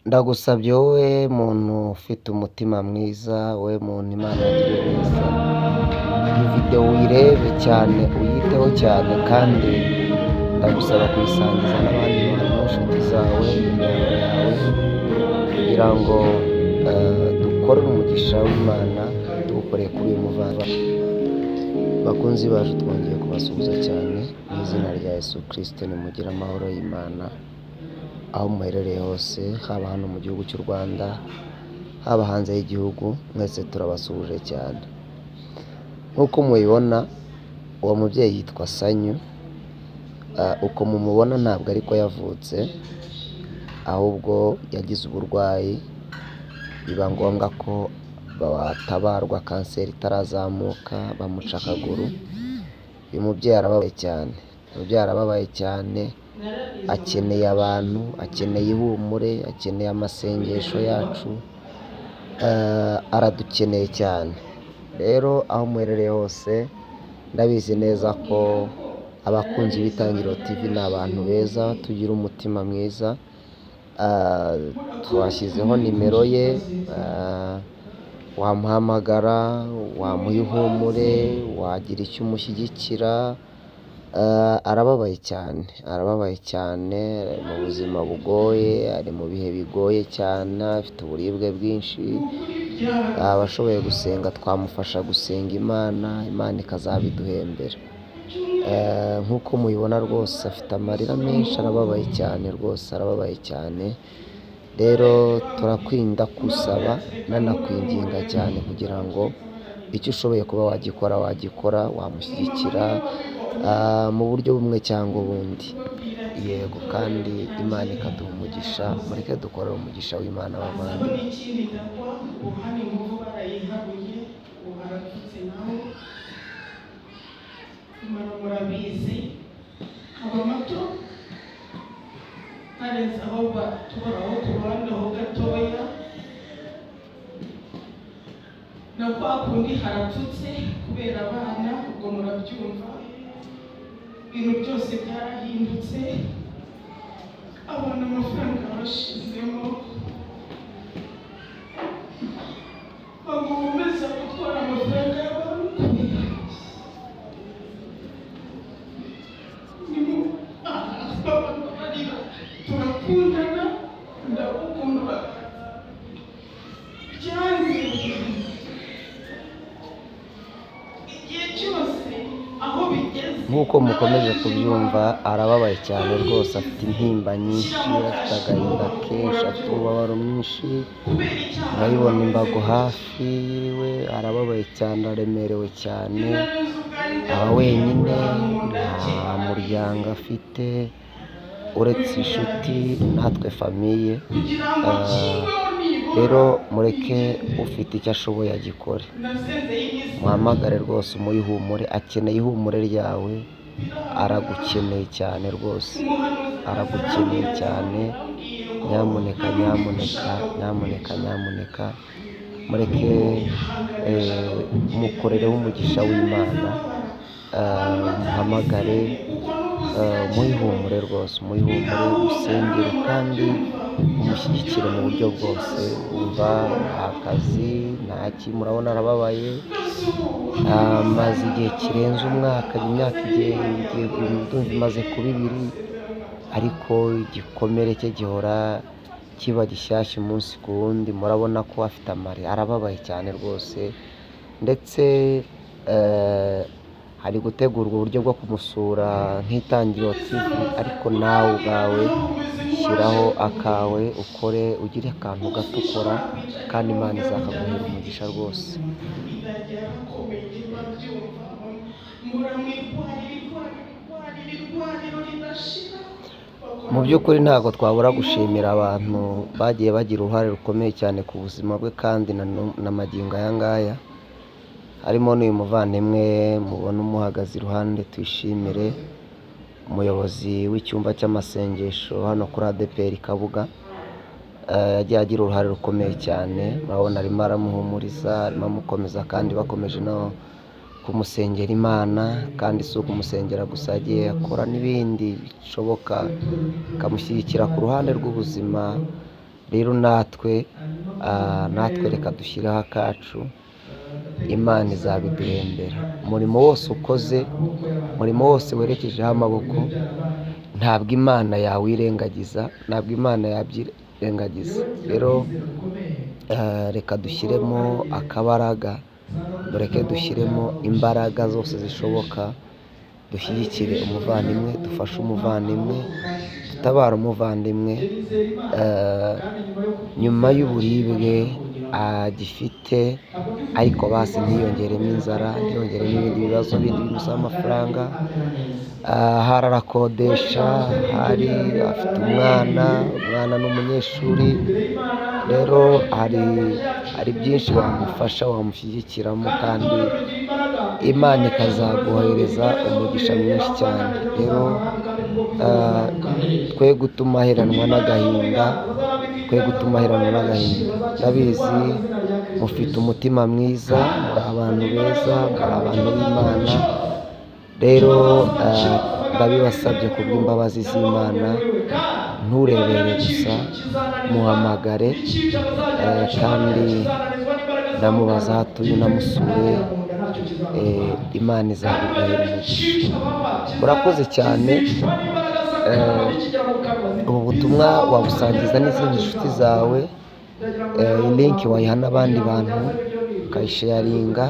Ndagusabye wowe muntu ufite umutima mwiza, wowe muntu Imana yagiriye neza, iyi video uyirebe cyane, uyiteho cyane kandi ndagusaba kuyisangiza n'abandi bantu, inshuti zawe, imiryango yawe, kugira ngo dukorere umugisha w'Imana tuwukoreye kuri uyu muvandimwe. Bakunzi bacu twongeye kubasuhuza cyane mu izina rya Yesu Kristo, nimugire amahoro y'Imana aho muherereye hose, haba hano mu gihugu cy'u Rwanda, haba hanze y'igihugu, mwese turabasuhuje cyane. Nk'uko mubibona, uwo mubyeyi yitwa Sanyu. Uko mumubona ntabwo ariko yavutse, ahubwo yagize uburwayi biba ngombwa ko batabarwa kanseri itarazamuka, bamuca akaguru. Uyu mubyeyi arababaye cyane, akeneye abantu, akeneye ihumure, akeneye amasengesho yacu, aradukeneye cyane. Rero aho muherereye hose, ndabizi neza ko abakunzi b'Itangiriro TV ni abantu beza, tugira umutima mwiza. Twashyizeho nimero ye, wamuhamagara, wamuha ihumure, wagira icyo umushyigikira. Arababaye cyane, ari mu buzima bugoye, ari mu bihe bigoye cyane, afite uburibwe bwinshi. Abashoboye gusenga twamufasha gusenga Imana ikazabiduhembera. Nk'uko mubibona rwose afite amarira menshi, arababaye cyane rwose, arababaye cyane. Rero turakwinda kusaba nanakwinginga cyane kugira ngo icyo ushoboye kuba wagikora, wamushyigikira mu buryo bumwe cyangwa ubundi. Yego, kandi Imana ikaduha umugisha. Mureke dukorere umugisha w'Imana bavandimwe. Murabizi abamato hareze aho tuhoraho ku ruhande ho gatoya, na kwa kundi haratutse kubera abana, ubwo murabyumva, ibintu byose byarahindutse, abana amafaranga bashizemo, bagomeza gutwara amafaranga y'abantu. Turakundana, ndagukunda cyane, igihe cyose aho bigeze. Nk'uko mukomeje kubyumva, arababaye cyane rwose, afite intimba nyinshi, afite agahinda kenshi, afite umubabaro mwinshi. Murabibona imbago hafi we, arababaye cyane, aremerewe cyane, aba wenyine, nta muryango afite uretse inshuti natwe famiye. Rero mureke ufite icyo ashoboye agikore, muhamagare rwose, umuhe ihumure. Akeneye ihumure ryawe, aragukeneye cyane rwose, aragukeneye cyane. Nyamuneka mureke mukorereho umugisha w'Imana, muhamagare, umuhe ihumure rwose, umuhe ihumure, musengere kandi umushyigikire mu buryo bwose. Umva, nta kazi, ntaki, murabona arababaye, amaze igihe kirenze umwaka, imyaka imaze kuba 2, ariko igikomere cye gihora kiba gishyashya umunsi ku wundi. Murabona ko afite amarira, arababaye cyane rwose, ndetse hari gutegurwa uburyo bwo kumusura nk'Itangiriro TV, ariko nawe ubwawe shyiraho akawe, ukore, ugire akantu gato ukora, kandi Imana izakaguhera umugisha rwose. Mu by'ukuri ntabwo twabura gushimira abantu bagiye bagira uruhare rukomeye cyane ku buzima bwe, kandi na magingo aya ngaya harimo n'uyu muvandimwe mubona umuhagaze iruhande. Tuyishimire, umuyobozi w'icyumba cy'amasengesho hano kuri ADEPR Kabuga, yagiye agira uruhare rukomeye cyane. Murabona arimo aramuhumuriza, arimo amukomeza, kandi bakomeje no kumusengera Imana. Kandi si ukumusengera gusa, yagiye akora n'ibindi bishoboka, akamushyigikira ku ruhande rw'ubuzima, rero natwe reka dushyireho akacu, Imana izabiduhembera. Umurimo wose ukoze, umurimo wose werekejeho amaboko, ntabwo Imana yawirengagiza, ntabwo Imana yabyirengagiza. Rero reka dushyiremo akabaraga, dureke dushyiremo imbaraga zose zishoboka, dushyigikire umuvandimwe, dufashe umuvandimwe, dutabare umuvandimwe nyuma y'uburibwe agifite, ariko basi ntiyongeremo inzara, ntiyongeremo ibindi bibazo bindi bimusaba amafaranga. Hari arakodesha, hari afite umwana ni umunyeshuri. Rero hari byinshi wamufasha, wamushyigikiramo, kandi Imana ikazaguhereza umugisha mwinshi cyane. Rero twe gutuma heranwa n'agahinda, ndabizi mufite umutima mwiza, muri abantu beza, muri abantu b'Imana. Rero ndabibasabye kubw'imbabazi z'Imana, nturebere gusa, muhamagare, kandi ndamubaza aho atuye, unamusure, Imana izabiguhera umugisha. Murakoze cyane. Ubu butumwa wabusangiza n'izindi nshuti zawe, linki wayiha n'abandi bantu, ukayisharinga,